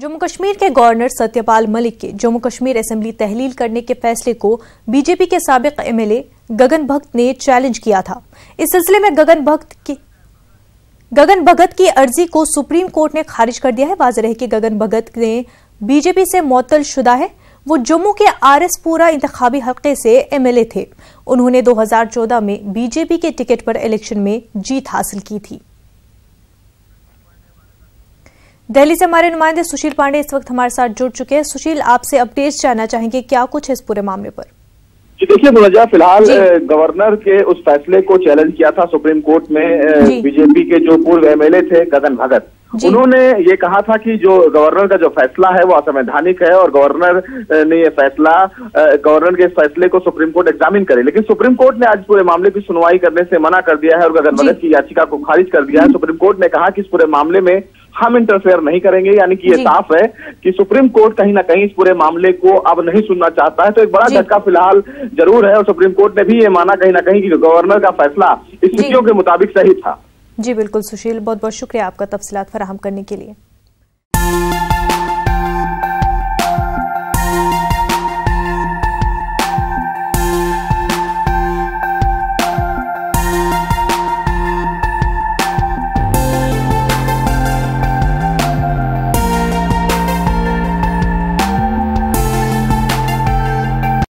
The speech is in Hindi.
जम्मू कश्मीर के गवर्नर सत्यपाल मलिक के जम्मू कश्मीर असेंबली तहलील करने के फैसले को बीजेपी के साबिक एमएलए गगन भगत ने चैलेंज किया था। इस सिलसिले में गगन भगत की अर्जी को सुप्रीम कोर्ट ने खारिज कर दिया है। वाज़ेह रहे कि गगन भगत ने बीजेपी से मुअत्तल शुदा है। वो जम्मू के आरएसपुरा इंतखाबी हल्के से एमएलए थे। उन्होंने 2014 में बीजेपी के टिकट पर इलेक्शन में जीत हासिल की थी। दिल्ली से हमारे नुमाइंदे सुशील पांडे इस वक्त हमारे साथ जुड़ चुके हैं। सुशील, आपसे अपडेट्स जानना चाहेंगे, क्या कुछ है इस पूरे मामले पर? जी देखिए मुलजा, फिलहाल गवर्नर के उस फैसले को चैलेंज किया था सुप्रीम कोर्ट में बीजेपी के जो पूर्व एमएलए थे गगन भगत। उन्होंने ये कहा था कि जो गवर्नर का जो फैसला है वो असंवैधानिक है और गवर्नर ने ये फैसला, गवर्नर के फैसले को सुप्रीम कोर्ट एग्जामिन करे। लेकिन सुप्रीम कोर्ट ने आज पूरे मामले की सुनवाई करने से मना कर दिया है और गगन भगत की याचिका को खारिज कर दिया है। सुप्रीम कोर्ट ने कहा कि इस पूरे मामले में हम इंटरफेयर नहीं करेंगे, यानी कि ये साफ है कि सुप्रीम कोर्ट कहीं ना कहीं इस पूरे मामले को अब नहीं सुनना चाहता है। तो एक बड़ा झटका फिलहाल जरूर है और सुप्रीम कोर्ट ने भी ये माना कहीं ना कहीं कि गवर्नर का फैसला स्थितियों के मुताबिक सही था। जी बिल्कुल सुशील, बहुत बहुत शुक्रिया आपका तफसीलात फराहम करने के लिए।